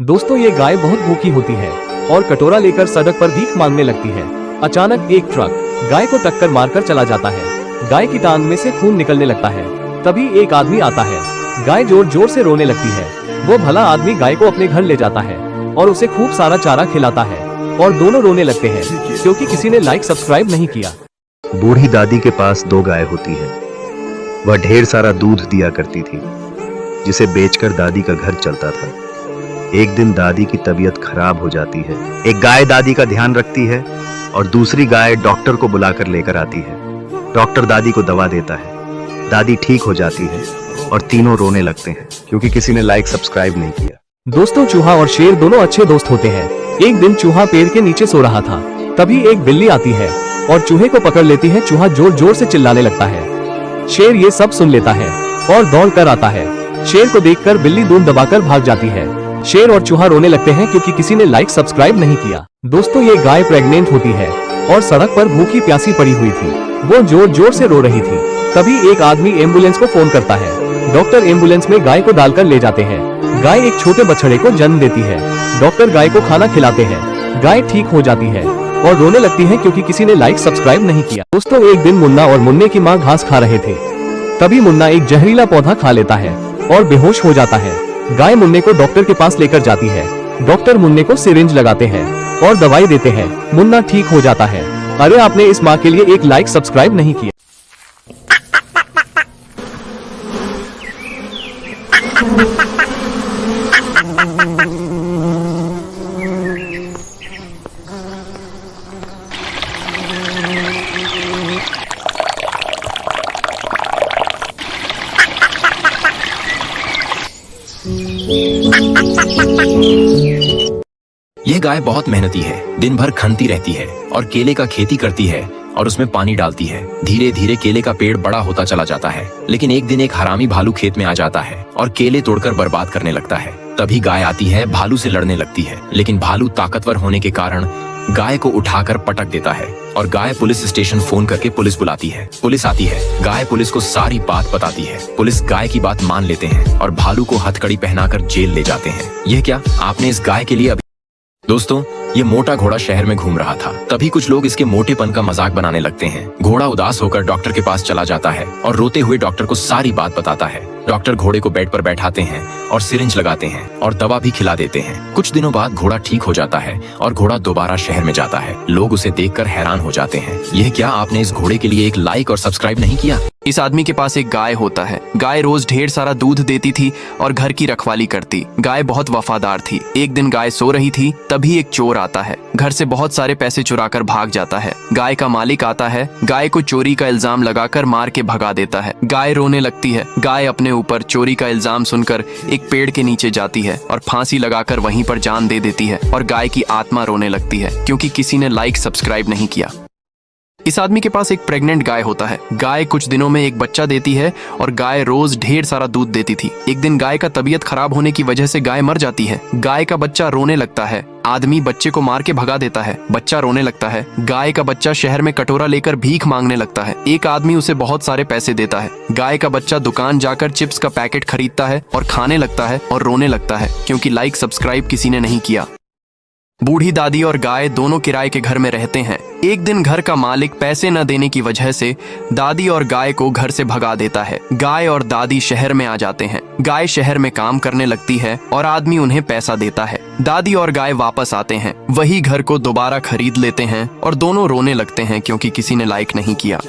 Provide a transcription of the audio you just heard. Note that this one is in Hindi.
दोस्तों ये गाय बहुत भूखी होती है और कटोरा लेकर सड़क पर भीख मांगने लगती है। अचानक एक ट्रक गाय को टक्कर मारकर चला जाता है। गाय की टांग में से खून निकलने लगता है। तभी एक आदमी आता है। गाय जोर जोर से रोने लगती है। वो भला आदमी गाय को अपने घर ले जाता है और उसे खूब सारा चारा खिलाता है और दोनों रोने लगते हैं क्योंकि किसी ने लाइक सब्सक्राइब नहीं किया। बूढ़ी दादी के पास 2 गाय होती है। वह ढेर सारा दूध दिया करती थी, जिसे बेचकर दादी का घर चलता था। एक दिन दादी की तबीयत खराब हो जाती है। एक गाय दादी का ध्यान रखती है और दूसरी गाय डॉक्टर को बुलाकर लेकर आती है। डॉक्टर दादी को दवा देता है। दादी ठीक हो जाती है और तीनों रोने लगते हैं क्योंकि किसी ने लाइक सब्सक्राइब नहीं किया। दोस्तों चूहा और शेर दोनों अच्छे दोस्त होते हैं। एक दिन चूहा पेड़ के नीचे सो रहा था। तभी एक बिल्ली आती है और चूहे को पकड़ लेती है। चूहा जोर जोर से चिल्लाने लगता है। शेर ये सब सुन लेता है और दौड़ कर आता है। शेर को देखकर बिल्ली दूध दबाकर भाग जाती है। शेर और चूहा रोने लगते हैं क्योंकि किसी ने लाइक सब्सक्राइब नहीं किया। दोस्तों ये गाय प्रेग्नेंट होती है और सड़क पर भूखी प्यासी पड़ी हुई थी। वो जोर जोर से रो रही थी। तभी एक आदमी एम्बुलेंस को फोन करता है। डॉक्टर एम्बुलेंस में गाय को डालकर ले जाते हैं। गाय एक छोटे बछड़े को जन्म देती है। डॉक्टर गाय को खाना खिलाते हैं। गाय ठीक हो जाती है और रोने लगती है क्योंकि किसी ने लाइक सब्सक्राइब नहीं किया। दोस्तों एक दिन मुन्ना और मुन्ने की माँ घास खा रहे थे। तभी मुन्ना एक जहरीला पौधा खा लेता है और बेहोश हो जाता है। गाय मुन्ने को डॉक्टर के पास लेकर जाती है। डॉक्टर मुन्ने को सिरिंज लगाते हैं और दवाई देते हैं। मुन्ना ठीक हो जाता है। अरे आपने इस माँ के लिए एक लाइक सब्सक्राइब नहीं किया। यह गाय बहुत मेहनती है। दिन भर खनती रहती है और केले का खेती करती है और उसमें पानी डालती है। धीरे धीरे केले का पेड़ बड़ा होता चला जाता है। लेकिन एक दिन एक हरामी भालू खेत में आ जाता है और केले तोड़कर बर्बाद करने लगता है। तभी गाय आती है, भालू से लड़ने लगती है। लेकिन भालू ताकतवर होने के कारण गाय को उठाकर पटक देता है और गाय पुलिस स्टेशन फोन करके पुलिस बुलाती है। पुलिस आती है। गाय पुलिस को सारी बात बताती है। पुलिस गाय की बात मान लेते हैं और भालू को हथकड़ी पहनाकर जेल ले जाते हैं। यह क्या आपने इस गाय के लिए दोस्तों ये मोटा घोड़ा शहर में घूम रहा था। तभी कुछ लोग इसके मोटेपन का मजाक बनाने लगते हैं। घोड़ा उदास होकर डॉक्टर के पास चला जाता है और रोते हुए डॉक्टर को सारी बात बताता है। डॉक्टर घोड़े को बेड पर बैठाते हैं और सिरिंज लगाते हैं और दवा भी खिला देते हैं। कुछ दिनों बाद घोड़ा ठीक हो जाता है और घोड़ा दोबारा शहर में जाता है। लोग उसे देखकर हैरान हो जाते हैं। यह क्या आपने इस घोड़े के लिए एक लाइक और सब्सक्राइब नहीं किया। इस आदमी के पास एक गाय होता है। गाय रोज ढेर सारा दूध देती थी और घर की रखवाली करती। गाय बहुत वफादार थी। एक दिन गाय सो रही थी। तभी एक चोर आता है। घर से बहुत सारे पैसे चुराकर भाग जाता है। गाय का मालिक आता है। गाय को चोरी का इल्जाम लगाकर मार के भगा देता है। गाय रोने लगती है। गाय अपने ऊपर चोरी का इल्जाम सुनकर एक पेड़ के नीचे जाती है और फांसी लगाकर वहीं पर जान दे देती है। और गाय की आत्मा रोने लगती है क्योंकि किसी ने लाइक सब्सक्राइब नहीं किया। इस आदमी के पास एक प्रेग्नेंट गाय होता है। गाय कुछ दिनों में एक बच्चा देती है और गाय रोज ढेर सारा दूध देती थी। एक दिन गाय का तबीयत खराब होने की वजह से गाय मर जाती है। गाय का बच्चा रोने लगता है। आदमी बच्चे को मार के भगा देता है। बच्चा रोने लगता है। गाय का बच्चा शहर में कटोरा लेकर भीख मांगने लगता है। एक आदमी उसे बहुत सारे पैसे देता है। गाय का बच्चा दुकान जाकर चिप्स का पैकेट खरीदता है और खाने लगता है और रोने लगता है क्योंकि लाइक सब्सक्राइब किसी ने नहीं किया। बूढ़ी दादी और गाय दोनों किराए के घर में रहते हैं। एक दिन घर का मालिक पैसे न देने की वजह से दादी और गाय को घर से भगा देता है। गाय और दादी शहर में आ जाते हैं। गाय शहर में काम करने लगती है और आदमी उन्हें पैसा देता है। दादी और गाय वापस आते हैं। वही घर को दोबारा खरीद लेते हैं और दोनों रोने लगते हैं क्योंकि किसी ने लाइक नहीं किया।